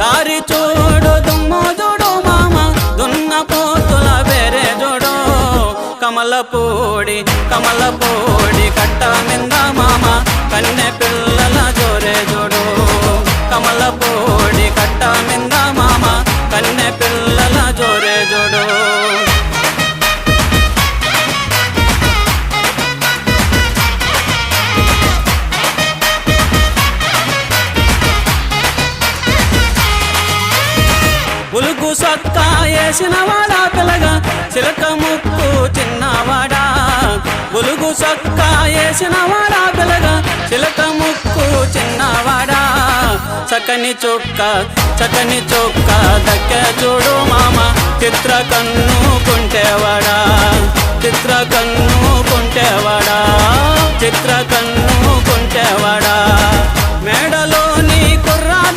దారి చూడు దుమ్ము చూడు మామ దున్న పోతుల బెరే చూడు కమలపూడి కట్ట మింద మామ కన్నె పిల్లల జోరే చూడు కమలపూడి కట్ట మింద మామ కన్నె పిల్లల జోరే చూడు ఉలుగు సొక్కా వేసినవాడా పిల్లగా చిలక ముక్కు చిన్నవాడా ఉలుగు సొక్కా వేసినవాడా పిల్లగా చిలక ముక్కు చిన్నవాడా చక్కని చొక్క దక్కే చూడు మామ చిత్ర కన్ను కుంటేవాడా చిత్ర కన్ను కుంటేవాడా చిత్ర కన్ను కుంటేవాడా మేడలో